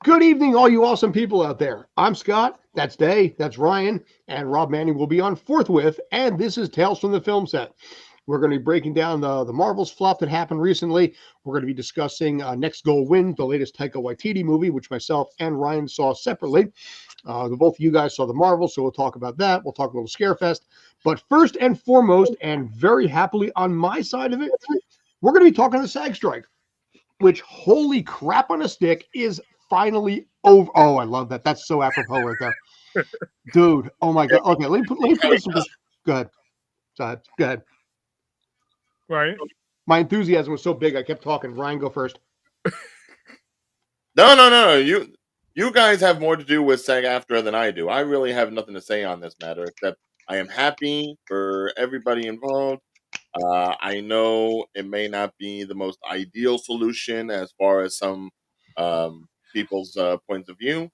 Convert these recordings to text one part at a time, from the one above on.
Good evening, all you awesome people out there. I'm Scott. That's Day. That's Ryan. And Rob Manning will be on forthwith. And this is Tales from the Film Set. We're going to be breaking down the Marvel's flop that happened recently. We're going to be discussing Next Goal Win, the latest Taika Waititi movie, which myself and Ryan saw separately. Both of you guys saw the Marvel, so we'll talk about that. We'll talk a little Scarefest. But first and foremost, and very happily on my side of it, we're going to be talking the SAG strike, which, holy crap on a stick, is finally over. Oh, I love that. That's so apropos right there. Dude, oh my God. Okay, let me put this. Go ahead. Go ahead. Right. My enthusiasm was so big, I kept talking. Ryan, go first. No. You guys have more to do with SAG-AFTRA than I do. I really have nothing to say on this matter except I am happy for everybody involved. I know it may not be the most ideal solution as far as some people's points of view,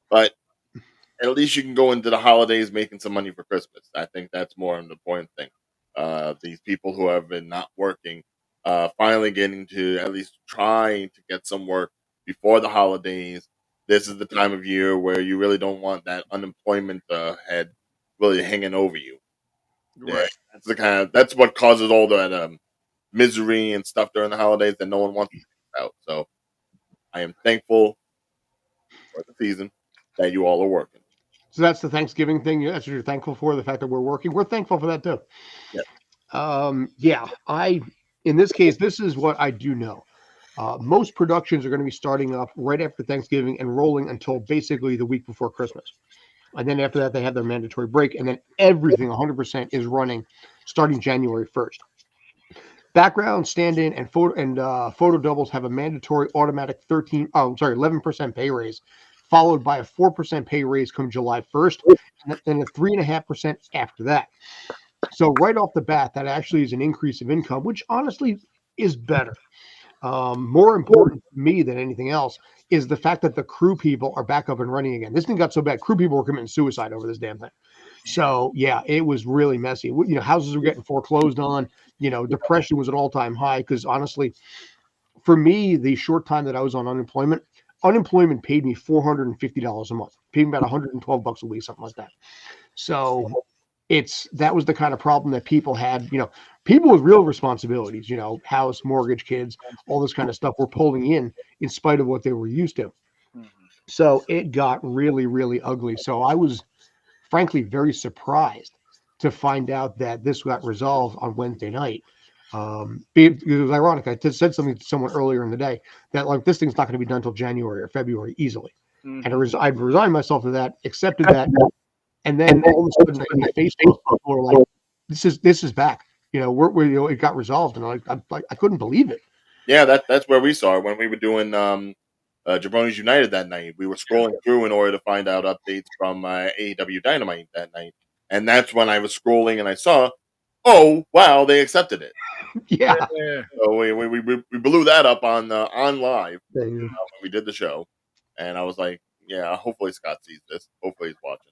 but at least you can go into the holidays making some money for Christmas. I think that's more an important thing. These people who have been not working, finally getting to at least trying to get some work before the holidays. This is the time of year where you really don't want that unemployment head really hanging over you. Yeah, Right. that's what causes all that misery and stuff during the holidays that no one wants to think about. So I am thankful for the season that you all are working. So that's the Thanksgiving thing. That's what you're thankful for, the fact that we're working. We're thankful for that too. Yeah. Yeah, in this case, this is what I do know. Most productions are going to be starting up right after Thanksgiving and rolling until basically the week before Christmas. And then after that, they have their mandatory break. And then everything 100% is running starting January 1st. Background, stand-in, and photo doubles have a mandatory automatic 11% pay raise, followed by a 4% pay raise come July 1st, and then a 3.5% after that. So right off the bat, that actually is an increase of income, which honestly is better. More important to me than anything else is the fact that the crew people are back up and running again. This thing got so bad, crew people were committing suicide over this damn thing. So yeah, it was really messy. Houses were getting foreclosed on. Depression was at all-time high because honestly, for me, the short time that I was on unemployment paid me $450 a month, paid me about $112 a week, something like that. So that was the kind of problem that people had. People with real responsibilities, house, mortgage, kids, all this kind of stuff were pulling in spite of what they were used to. So it got really, really ugly. So I was frankly very surprised to find out that this got resolved on Wednesday night. It was ironic. I said something to someone earlier in the day that like this thing's not going to be done until January or February easily. And I resigned myself to that, accepted that, and then all of a sudden on Facebook, people are like, "This is back." It got resolved, and I couldn't believe it. Yeah, that's where we saw it when we were doing Jabronis United that night. We were scrolling through in order to find out updates from AEW Dynamite that night, and that's when I was scrolling and I saw, oh wow, they accepted it. Yeah. So we blew that up on live Thing. when we did the show, and I was like, yeah, hopefully Scott sees this. Hopefully he's watching.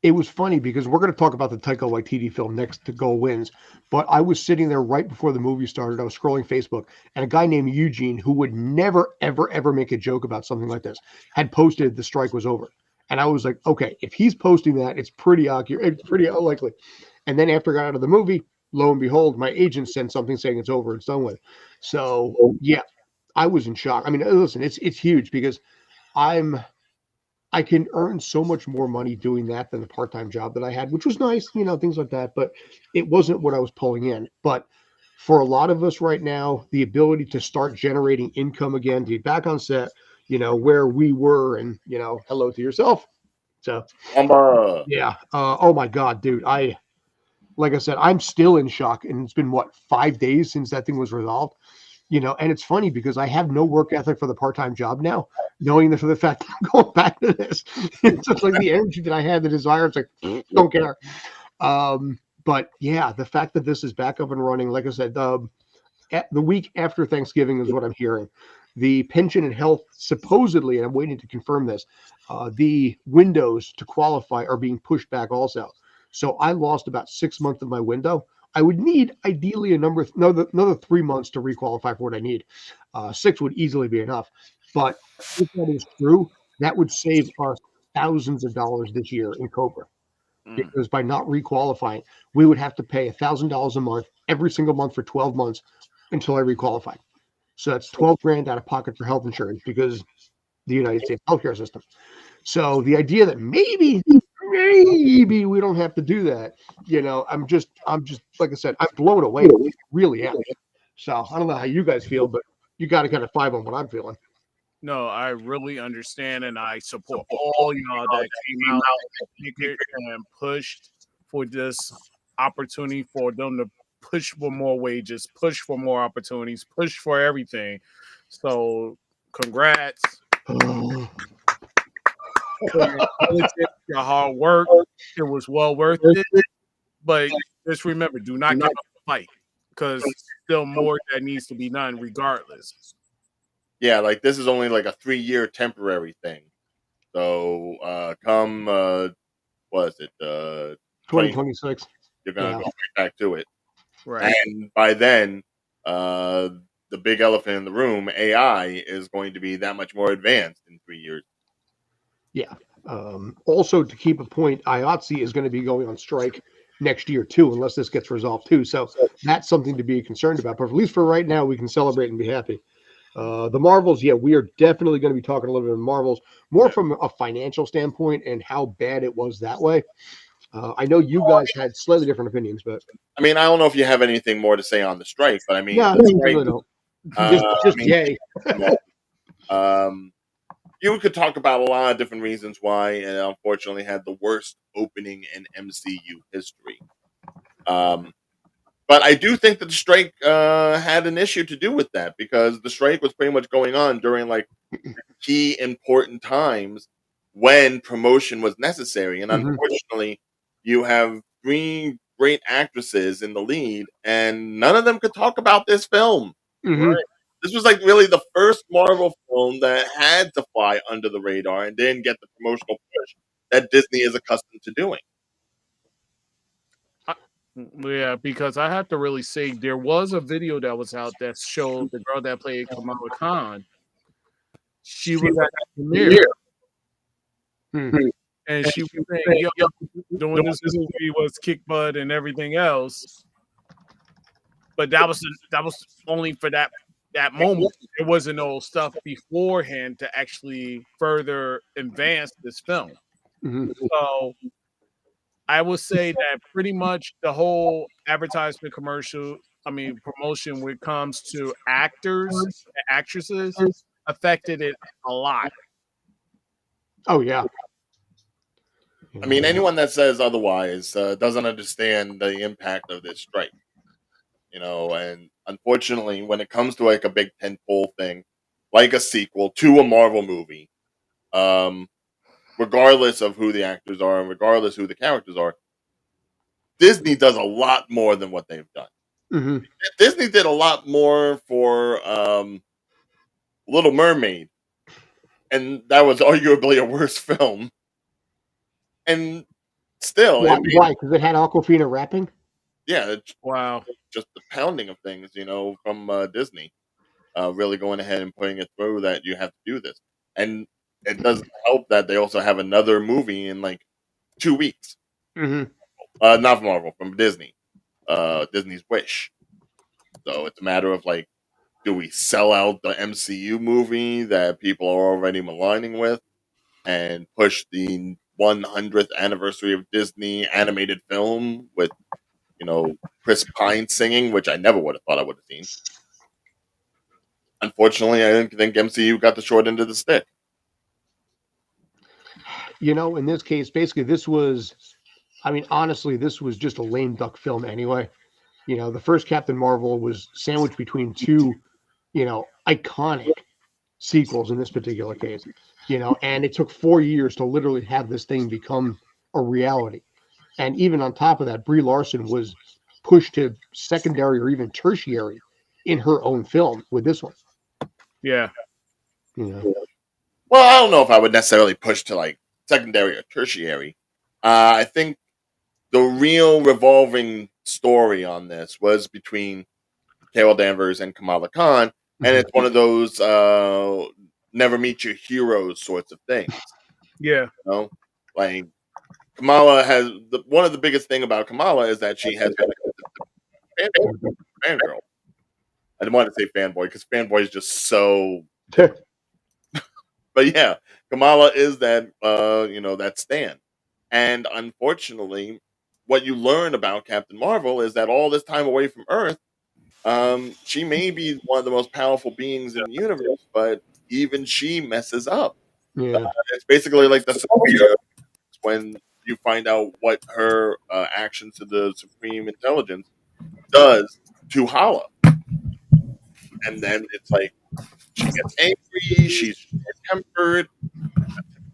It was funny because we're going to talk about the Taika Waititi film Next to Goal Wins, but I was sitting there right before the movie started. I was scrolling Facebook, and a guy named Eugene, who would never, ever, ever make a joke about something like this, had posted the strike was over. And I was like, okay, if he's posting that, it's pretty accurate. It's pretty unlikely. And then after I got out of the movie, lo and behold, my agent sent something saying it's over, it's done with. So yeah, I was in shock. I mean, listen, it's huge because I can earn so much more money doing that than the part-time job that I had, which was nice, things like that, but it wasn't what I was pulling in. But for a lot of us right now, the ability to start generating income again, to be back on set, where we were, and, hello to yourself. So, yeah. Oh my God, dude. Like I said, I'm still in shock, and it's been, 5 days since that thing was resolved. And it's funny because I have no work ethic for the part-time job now, knowing that for the fact that I'm going back to this. It's just like the energy that I had, the desire, it's like, don't care. But yeah, the fact that this is back up and running, like I said, the week after Thanksgiving is what I'm hearing. The pension and health, supposedly, and I'm waiting to confirm this, the windows to qualify are being pushed back also. So I lost about 6 months of my window. I would need ideally another 3 months to requalify for what I need. 6 would easily be enough. But if that is true, that would save us thousands of dollars this year in Cobra. Because by not requalifying, we would have to pay $1,000 a month every single month for 12 months until I requalify. So that's 12 grand out of pocket for health insurance because the United States healthcare system. So the idea that maybe we don't have to do that, I'm just like I said, I'm blown away. Really am. So I don't know how you guys feel, but you got to kind of five on what I'm feeling. No, I really understand, and I support all y'all that came out and pushed for this opportunity for them to push for more wages, push for more opportunities, push for everything. So, congrats Oh, for your diligence, your hard work. It was well worth it. But just remember, do not give up the fight because still more that needs to be done regardless. Yeah, like this is only like a 3-year temporary thing. So come what is it? 2026. You're gonna Yeah. go right back to it. Right. And by then, the big elephant in the room, AI, is going to be that much more advanced in 3 years. Yeah. Also, to keep a point, IATSE is going to be going on strike next year too, unless this gets resolved too. So that's something to be concerned about. But at least for right now, we can celebrate and be happy. The Marvels, yeah, we are definitely going to be talking a little bit of Marvels, more from a financial standpoint and how bad it was that way. I know you guys had slightly different opinions, but I mean, I don't know if you have anything more to say on the strike, but I mean, no, the I strike, really don't. I Just mean, yay. you could talk about a lot of different reasons why it unfortunately had the worst opening in MCU history. But I do think that the strike had an issue to do with that because the strike was pretty much going on during like key important times when promotion was necessary. And Mhm. unfortunately, you have 3 great actresses in the lead, and none of them could talk about this film. Mhm. This was like really the first Marvel film that had to fly under the radar and didn't get the promotional push that Disney is accustomed to doing. Yeah, because I have to really say there was a video that was out that showed the girl that played Kamala Khan. She was at the premiere Hmm. and she was saying, "Yo, doing this movie was kick butt and everything else." But that was only for that moment. There wasn't no stuff beforehand to actually further advance this film. Mhm. So I would say that pretty much the whole advertisement commercial, I mean promotion when it comes to actors and actresses affected it a lot. Oh yeah. I mean, anyone that says otherwise doesn't understand the impact of this strike. And unfortunately, when it comes to like a big tentpole thing, like a sequel to a Marvel movie, um, regardless of who the actors are and regardless who the characters are, Disney does a lot more than what they've done. Mhm. Disney did a lot more for Little Mermaid, and that was arguably a worse film. And still, Why? it made Why? Because it had Aquafina rapping. yeah, it's Wow. just the pounding of things, from Disney. Really going ahead and putting it through that you have to do this. And it doesn't help that they also have another movie in like 2 weeks. Mhm. Not from Marvel, from Disney. Disney's Wish. So it's a matter of like, do we sell out the MCU movie that people are already maligning with and push the 100th anniversary of Disney animated film with, Chris Pine singing, which I never would have thought I would have seen. Unfortunately, I didn't think MCU got the short end of the stick. In this case, basically, I mean, honestly, this was just a lame duck film anyway. The first Captain Marvel was sandwiched between two, iconic sequels in this particular case, and it took 4 years to literally have this thing become a reality. And even on top of that, Brie Larson was pushed to secondary or even tertiary in her own film with this one. Yeah. You know, Well, I don't know if I would necessarily push to like secondary or tertiary. I think the real revolving story on this was between Carol Danvers and Kamala Khan, and Mhm. it's one of those never meet your heroes sorts of things. Yeah. You know, like Kamala has one of the biggest thing about Kamala is that she has been a fangirl. I didn't want to say fanboy because fanboy is just so different. But yeah, Kamala is that that Stan. And unfortunately, what you learn about Captain Marvel is that all this time away from Earth, she may be one of the most powerful beings in the universe, but even she messes up. Yeah. It's basically like the Sophia when you find out what her actions to the Supreme Intelligence does to Hala. And then it's like she gets angry, she's short tempered,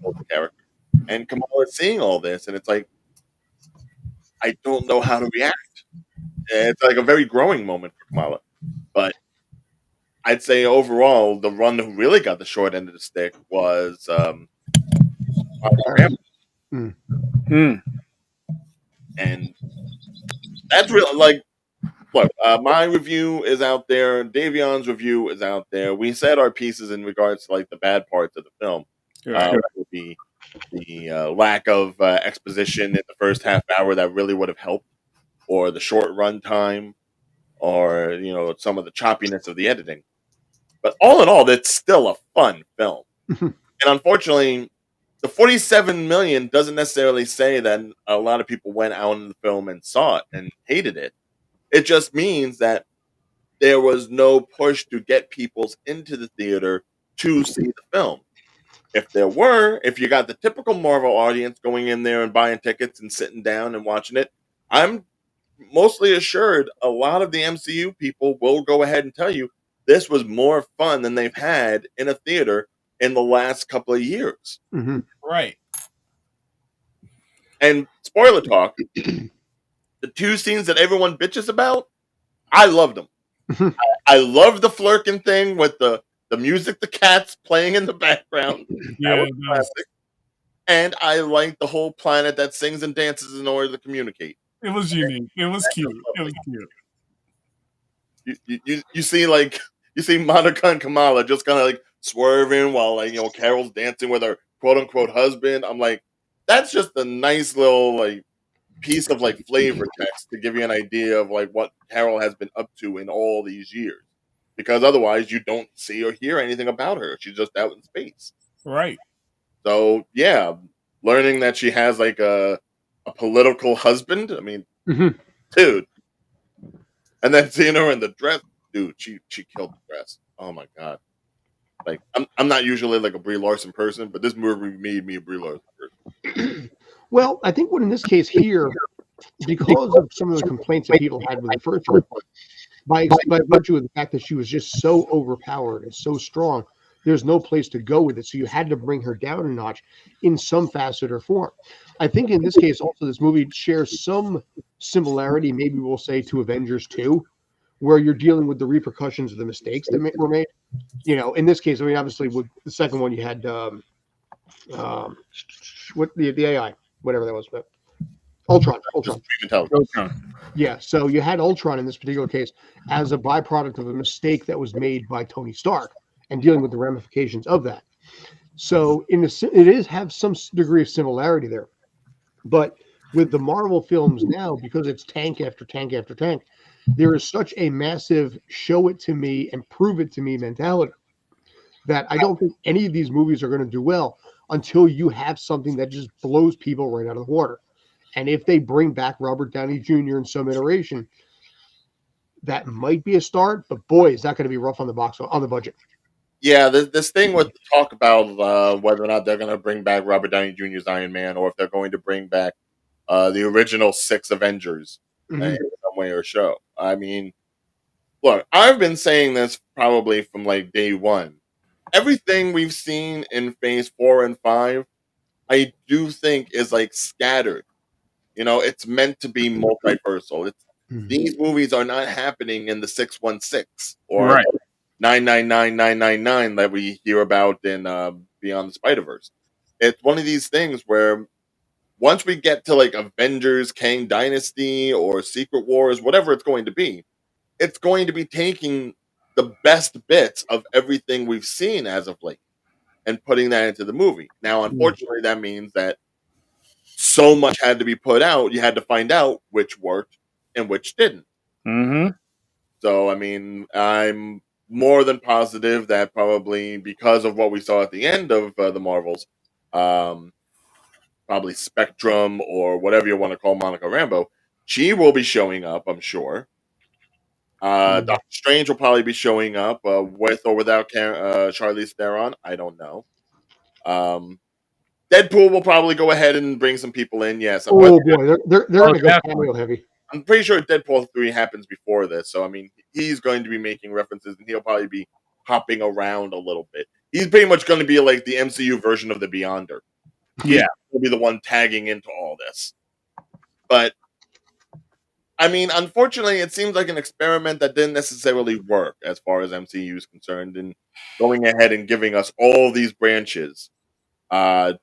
typical character. And Kamala is seeing all this, and it's like, I don't know how to react. And it's like a very growing moment for Kamala. But I'd say overall, the one who really got the short end of the stick was Paris. Mm. Hmm. and that's really like, look, my review is out there. Davion's review is out there. We said our pieces in regards to like the bad parts of the film. Right. Would be the lack of exposition in the first half hour that really would have helped, or the short run time, or some of the choppiness of the editing. But all in all, that's still a fun film. And unfortunately, the 47 million doesn't necessarily say that a lot of people went out in the film and saw it and hated it. It just means that there was no push to get people into the theater to see the film. If you got the typical Marvel audience going in there and buying tickets and sitting down and watching it, I'm mostly assured a lot of the MCU people will go ahead and tell you this was more fun than they've had in a theater in the last couple of years. Mm-hmm. Right. And spoiler talk, the two scenes that everyone bitches about, I loved them. I love the flirting thing with the music, the cats playing in the background. That Yeah. was classic. And I like the whole planet that sings and dances in order to communicate. It was unique. It was cute. It was cute. You see like you see Monica and Kamala just kind of like swerving while like Carol's dancing with her quote unquote husband. I'm like, that's just a nice little like piece of like flavor text to give you an idea of like what Carol has been up to in all these years. Because otherwise you don't see or hear anything about her. She's just out in space. Right. So yeah, learning that she has like a political husband. I mean, Mm-hmm. dude. And then seeing her in the dress, dude, she killed the dress. Oh my god! Like I'm not usually like a Brie Larson person, but this movie made me a Brie Larson person. Well, I think what in this case here, because of some of the complaints that people had with the first one, by virtue of the fact that she was just so overpowered and so strong, there's no place to go with it. So you had to bring her down a notch in some facet or form. I think in this case also this movie shares some similarity, maybe we'll say, to Avengers 2, where you're dealing with the repercussions of the mistakes that were made. In this case, I mean, obviously with the second one you had what the AI, whatever that was, but Ultron. Just intelligence. Yeah, so you had Ultron in this particular case as a byproduct of a mistake that was made by Tony Stark and dealing with the ramifications of that. So it is have some degree of similarity there. But with the Marvel films now, because it's tank after tank after tank, there is such a massive show it to me and prove it to me mentality that I don't think any of these movies are going to do well until you have something that just blows people right out of the water. And if they bring back Robert Downey Jr. in some iteration, that might be a start. But boy, is that going to be rough on the budget. Yeah, this thing with the talk about whether or not they're going to bring back Robert Downey Jr.'s Iron Man, or if they're going to bring back the original 6 Avengers in some way or show. I mean, look, I've been saying this probably from like day one. Everything we've seen in Phase 4 and 5, I do think is like scattered. It's meant to be multiversal. These movies are not happening in the 616 or Right. 999999 that we hear about in Beyond the Spider-Verse. It's one of these things where once we get to like Avengers, Kang Dynasty, or Secret Wars, whatever it's going to be taking the best bits of everything we've seen as of late. and putting that into the movie. Now, unfortunately, that means that so much had to be put out. You had to find out which worked and which didn't. Mm-hmm. So, I mean, I'm more than positive that probably because of what we saw at the end of the Marvels, um, probably Spectrum or whatever you want to call Monica Rambeau, she will be showing up, I'm sure. Doctor Strange will probably be showing up with or without Charlize Theron. I don't know. Deadpool will probably go ahead and bring some people in. Yes. Oh boy, they're going to go definitely. cameo heavy. I'm pretty sure Deadpool 3 happens before this, so I mean, he's going to be making references, and he'll probably be hopping around a little bit. He's pretty much going to be like the MCU version of the Beyonder. Yeah, He'll be the one tagging into all this. But I mean, unfortunately, it seems like an experiment that didn't necessarily work as far as MCU is concerned, and going ahead and giving us all these branches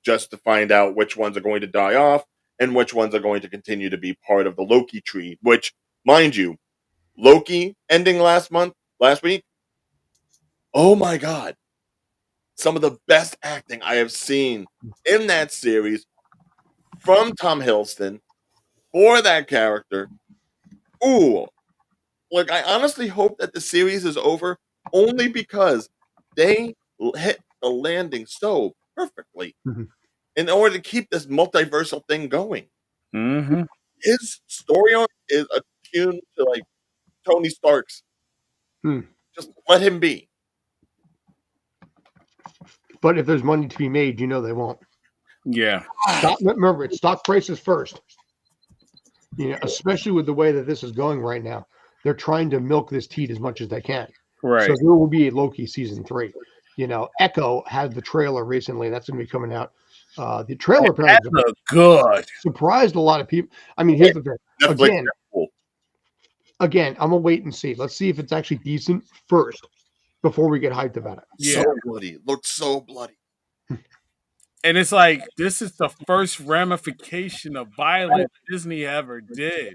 just to find out which ones are going to die off and which ones are going to continue to be part of the Loki tree, which, mind you, Loki ending last week, oh my god, some of the best acting I have seen in that series from Tom Hiddleston for that character. Ooh, like I honestly hope that the series is over only because they hit the landing so perfectly in order to keep this multiversal thing going. Mm-hmm. His story arc is attuned to like Tony Stark's. Just let him be. But if there's money to be made, you know they won't. Yeah. Remember, it's stock prices first. You know, especially with the way that this is going right now, they're trying to milk this teat as much as they can. Right. So there will be a Loki season 3. You know, Echo had the trailer recently. That's going to be coming out. The trailer apparently good. Surprised a lot of people. I mean, here's the thing. Netflix, Again, I'm gonna wait and see. Let's see if it's actually decent first before we get hyped about it. Yeah. So bloody. Looked so bloody. And it's like, this is the first ramification of violence Disney ever did.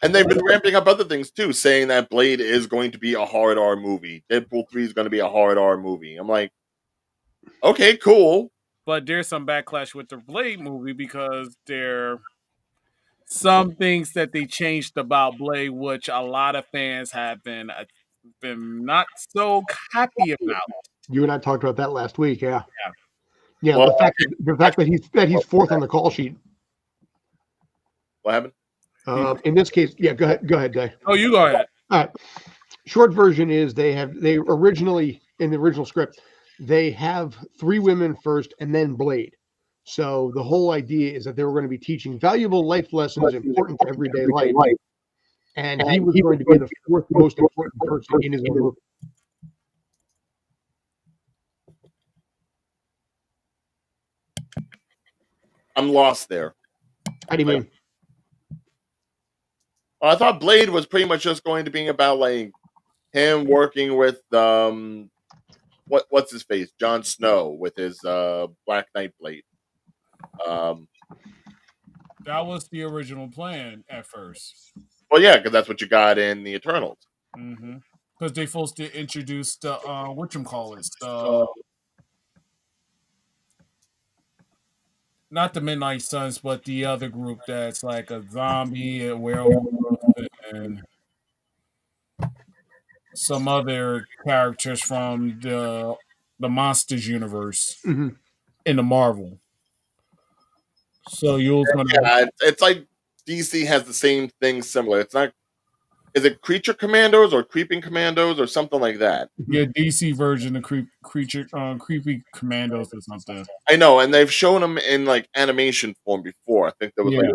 And they've been ramping up other things too, saying that Blade is going to be a hard R movie. Deadpool 3 is going to be a hard R movie. I'm like, okay, cool. But there's some backlash with the Blade movie because there some things that they changed about Blade, which a lot of fans have been not so happy about. You and I talked about that last week, yeah. Yeah, well, the fact that he's fourth on the call sheet. What happened? In this case, yeah, go ahead, Dave. Oh, you go ahead. All right. Short version is they originally in the original script, they have 3 women first and then Blade. So the whole idea is that they were going to be teaching valuable life lessons important to everyday life. And he was going to be the 4th most important person in his own movie. I'm lost there. How do you mean? I thought Blade was pretty much just going to be about like him working with what's his face, Jon Snow, with his Black Knight blade. That was the original plan at first. Well, yeah, because that's what you got in the Eternals. Mm-hmm. Because they supposed to introduce the whatchamacallit, not the Midnight Suns, but the other group that's like a zombie, a werewolf, and some other characters from the Monsters universe in the Marvel. So it's like DC has the same thing similar. It's not. Is it Creature Commandos or Creeping Commandos or something like that? Yeah, DC version of Creepy Commandos or something. I know, and they've shown them in like animation form before. I think there was like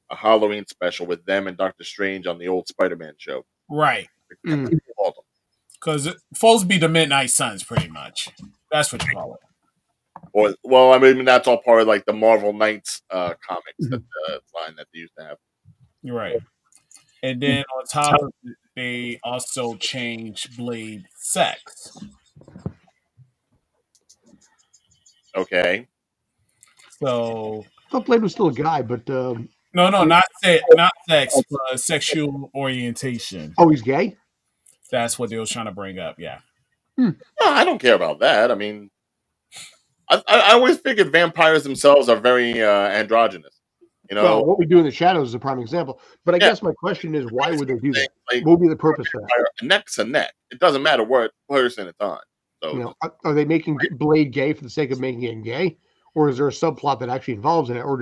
a Halloween special with them and Doctor Strange on the old Spider-Man show. Right. Because it's supposed to be the Midnight Suns, pretty much. That's what you call it. Or, well, I mean, that's all part of like the Marvel Knights comics, that line that they used to have. You're right. And then on top of it, they also changed Blade sex. Okay. So I thought Blade was still a guy, but no, not sex, but sexual orientation. Oh, he's gay? That's what they was trying to bring up, yeah. No, I don't care about that. I mean, I always figured vampires themselves are very androgynous. You know, Well, what we do in the shadows is a prime example. But I yeah. guess my question is, why would they do that? Like, What would be the purpose for that? a neck's a neck. It doesn't matter what person it's on. So You know, are they making Blade gay for the sake of making it gay, or is there a subplot that actually involves in it, or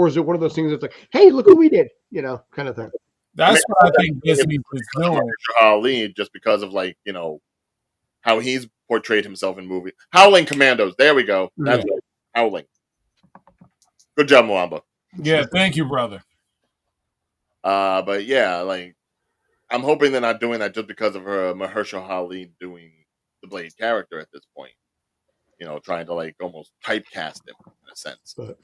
is it one of those things that's like, hey, look what we did, you know, kind of thing? That's what I think Disney is doing. Ali, just because of how he's portrayed himself in movies. Howling Commandos. There we go. That's right. Howling. Good job, Mwamba. Yeah, thank you, brother. But yeah, I'm hoping they're not doing that just because of Mahershala Ali doing the Blade character at this point. You know, trying to almost typecast him in a sense. But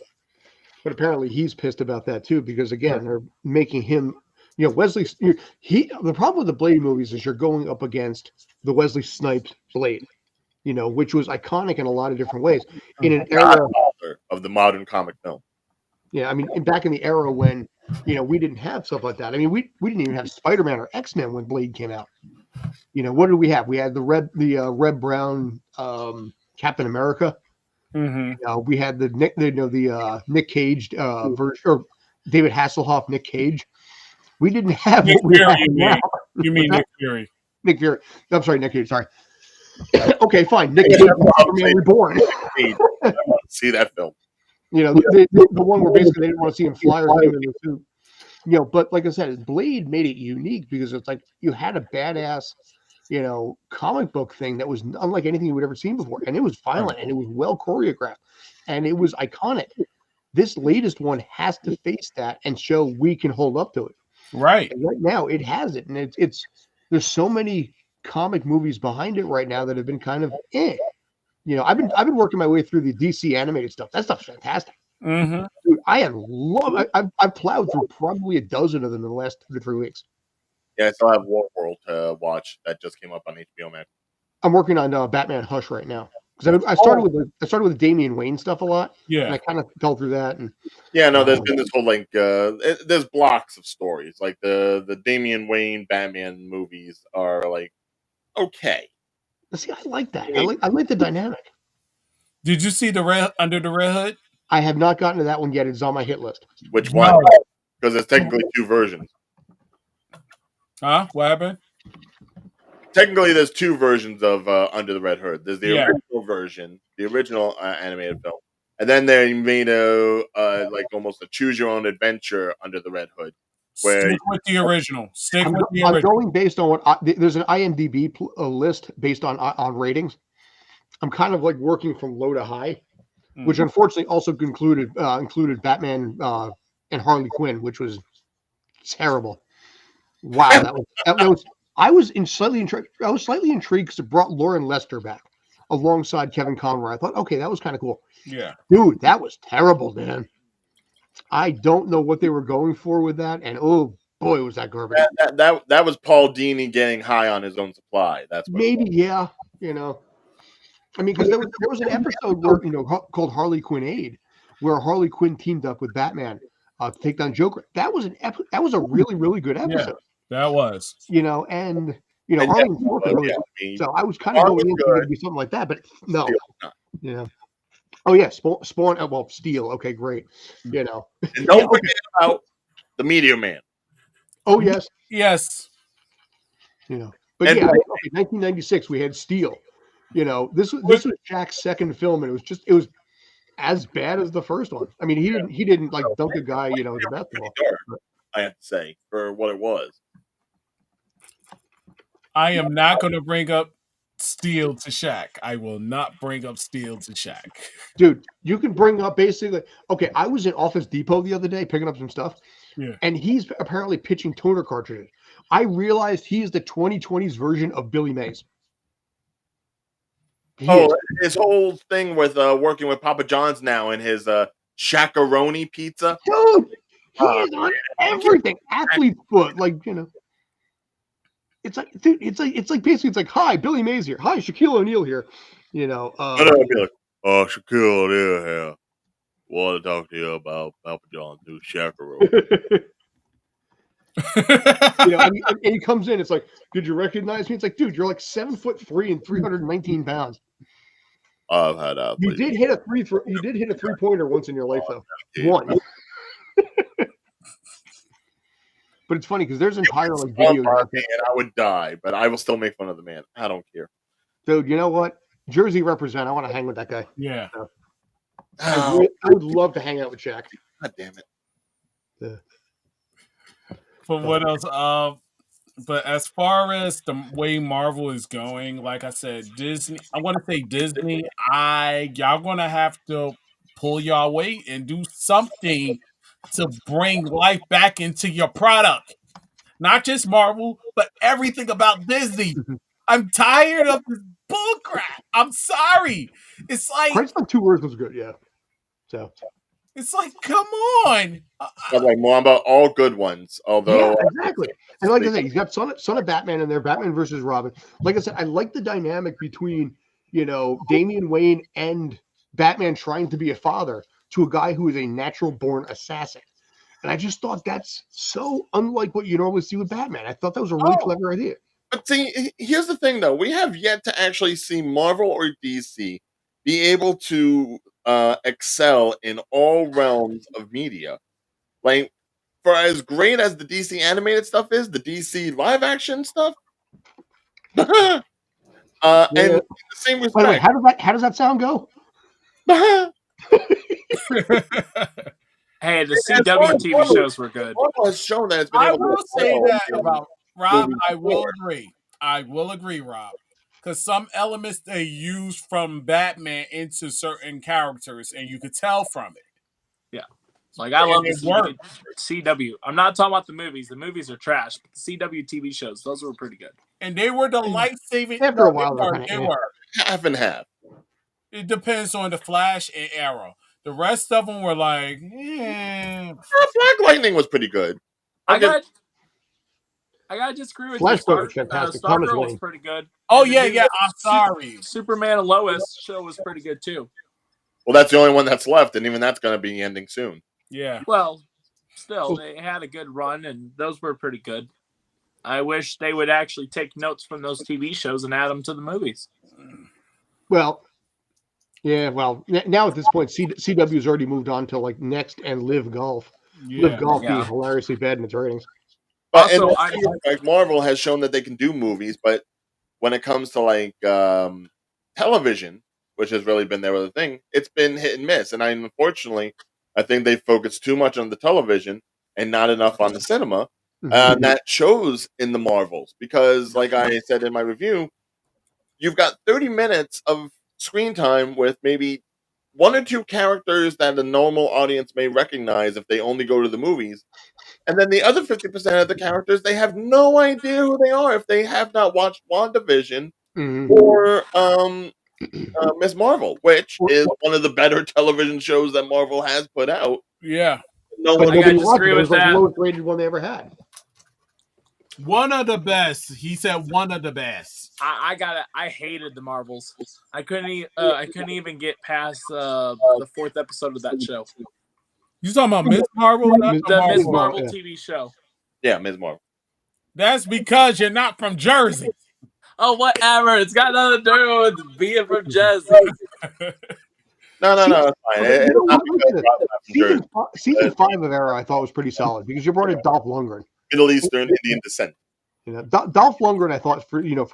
apparently he's pissed about that too, because again, they're making him, you know, Wesley. The problem with the Blade movies is you're going up against the Wesley Snipes Blade, you know, which was iconic in a lot of different ways in an era of the modern comic film. Yeah, I mean, back in the era when, you know, we didn't have stuff like that. I mean, we didn't even have Spider-Man or X-Men when Blade came out. You know, what did we have? We had the Red Brown Captain America. Mm-hmm. We had the Nick Cage version, or David Hasselhoff Nick Cage. We didn't have Nick what we Fury, have now. You mean Nick Fury? Nick Fury. I'm sorry, Nick Cage. Sorry. Okay, fine. Nick Cage, Superman Reborn. I want to see that film. You know, the one where basically they didn't want to see him fly or him in the suit. You know, but like I said, Blade made it unique because it's like you had a badass, you know, comic book thing that was unlike anything you would ever seen before. And it was violent and it was well choreographed and it was iconic. This latest one has to face that and show we can hold up to it. Right. And right now it has it. And it's there's so many comic movies behind it right now that have been kind of You know, I've been working my way through the DC animated stuff. That stuff's fantastic. Mm-hmm. Dude, I've plowed through probably a dozen of them in the last 2 to 3 weeks. Yeah, I still have Warworld to watch. That just came up on HBO Max. I'm working on Batman Hush right now because I started with the Damian Wayne stuff a lot. Yeah, and I kind of fell through that. And there's been this whole there's blocks of stories. Like the Damian Wayne Batman movies are okay. See, I like that. I like the dynamic. Did you see the Under the Red Hood? I have not gotten to that one yet. It's on my hit list. Which one? Because there's technically 2 versions. Huh? What happened? Technically, there's 2 versions of Under the Red Hood. There's the original version, the original animated film, and then they made almost a choose your own adventure Under the Red Hood. Stick with the original. I'm going based on what there's an IMDb list based on ratings. I'm kind of working from low to high, which unfortunately also included Batman and Harley Quinn, which was terrible. Wow, that was. I was slightly intrigued because it brought Lauren Lester back alongside Kevin Conroy. I thought, okay, that was kind of cool. Yeah, dude, that was terrible, man. I don't know what they were going for with that, and oh boy, was that garbage. That was Paul Dini getting high on his own supply. That's what yeah, you know. I mean, because there was an episode where called Harley Quinn Aid, where Harley Quinn teamed up with Batman to take down Joker. That was a really, really good episode. Yeah, that was. And Harley was really good. So I was kind of going into it to be something like that, but no. Yeah. Oh yeah, Spawn. Well, Steel. Okay, great. And don't forget about the Meteor Man. Oh yes. Yes. But 1996 we had Steel. This was Jack's second film, and it was as bad as the first one. I mean, he didn't dunk a guy, with a basketball. I have to say, for what it was. I am not going to bring up Steel to Shaq. I will not bring up Steel to Shaq. Dude, you can bring up basically. Okay, I was in Office Depot the other day picking up some stuff, and he's apparently pitching toner cartridges. I realized he's the 2020s version of Billy Mays. His whole thing with working with Papa John's now and his Shaq-a-Roni pizza. Dude, he is on everything. Athlete's foot, It's like, dude, it's like basically, it's like, hi, Billy Mays here. Hi, Shaquille O'Neal here. I'd be like, Shaquille O'Neal here. Want to talk to you about Papa John's new Shaq-a-Roni. You know, and he comes in. It's like, did you recognize me? It's like, dude, you're like 7'3" and 319 pounds. I've had athletes. You did hit a 3-pointer once in your life, though. One. But it's funny because there's entire like videos out there. And I would die, but I will still make fun of the man. I don't care. Dude, you know what? Jersey represent. I want to hang with that guy. Yeah. I would love to hang out with Shaq. God damn it. But what else? But as far as the way Marvel is going, like I said, Disney. I want to say Disney. Y'all gonna have to pull y'all weight and do something to bring life back into your product. Not just Marvel, but everything about Disney. I'm tired of this bullcrap. I'm sorry. It's like Prince on 2 words was good, yeah. So it's like, come on. Like more about all good ones, although yeah, exactly. And like I said, he's got Son of Batman in there, Batman versus Robin. Like I said, I like the dynamic between Damian Wayne and Batman trying to be a father to a guy who is a natural born assassin. And I just thought that's so unlike what you normally see with Batman. I thought that was a really clever idea. But see, here's the thing, though. We have yet to actually see Marvel or DC be able to excel in all realms of media. Like, for as great as the DC animated stuff is, the DC live action stuff, and in the same respect, By the way, how does that sound go? Hey, the CW TV shows were good. Marvel has shown that it's been I able to will say that in about Rob. movies I will before. agree. I will agree, Rob. Because some elements they use from Batman into certain characters, and you could tell from it. Yeah. Like, I love And the it worked. CW. I'm not talking about the movies. The movies are trash. But the CW TV shows, those were pretty good. And they were the life-saving. After a while, they were. Half and half. It depends on the Flash and Arrow. The rest of them were like, Black Lightning was pretty good. I got to disagree with Flashpoint you. was fantastic. Thomas Stargirl Wayne. was pretty good. oh, And the yeah, new yeah, I'm sorry. Superman and Lois show was pretty good, too. Well, that's the only one that's left, and even that's going to be ending soon. Yeah. Well, still, they had a good run, and those were pretty good. I wish they would actually take notes from those TV shows and add them to the movies. Well, yeah, well, now at this point, CW's already moved on to like Next and Live Golf. Yeah. Live Golf being hilariously bad in its ratings. But Also, like Marvel has shown that they can do movies, but when it comes to like television, which has really been their other thing, it's been hit and miss. And unfortunately, I think they focused too much on the television and not enough on the cinema. And that shows in the Marvels because, like I said in my review, you've got 30 minutes of screen time with maybe 1 or 2 characters that a normal audience may recognize if they only go to the movies. And then the other 50% of the characters, they have no idea who they are if they have not watched WandaVision or Ms. Marvel, which is one of the better television shows that Marvel has put out. Yeah. No But one I gotta nobody watched it. disagree It with was like the that. lowest rated one they ever had. One of the best. He said one of the best. I hated the Marvels. I couldn't even get past the 4th episode of that show. You talking about Miss Marvel? Not Ms. The Ms. Marvel, Marvel yeah. TV show. Yeah, Ms. Marvel. That's because you're not from Jersey. Oh, whatever. It's got nothing to do with being from Jersey. No, it's fine. It's not because Listen, Rob's not from Jersey. season 5 of Arrow I thought was pretty solid because you brought in Dolph Lundgren. Middle Eastern Indian descent. Dolph Lundgren I thought Dolph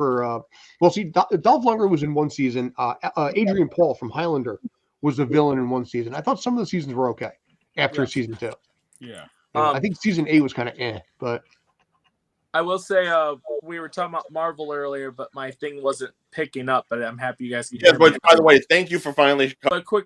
Lundgren was in one season. Adrian Paul from Highlander was the villain in one season. I thought some of the seasons were okay after season 2. Yeah. I think season 8 was kind of but I will say we were talking about Marvel earlier, but my thing wasn't picking up. But I'm happy you guys can hear me. But by the way, thank you for finally. But quick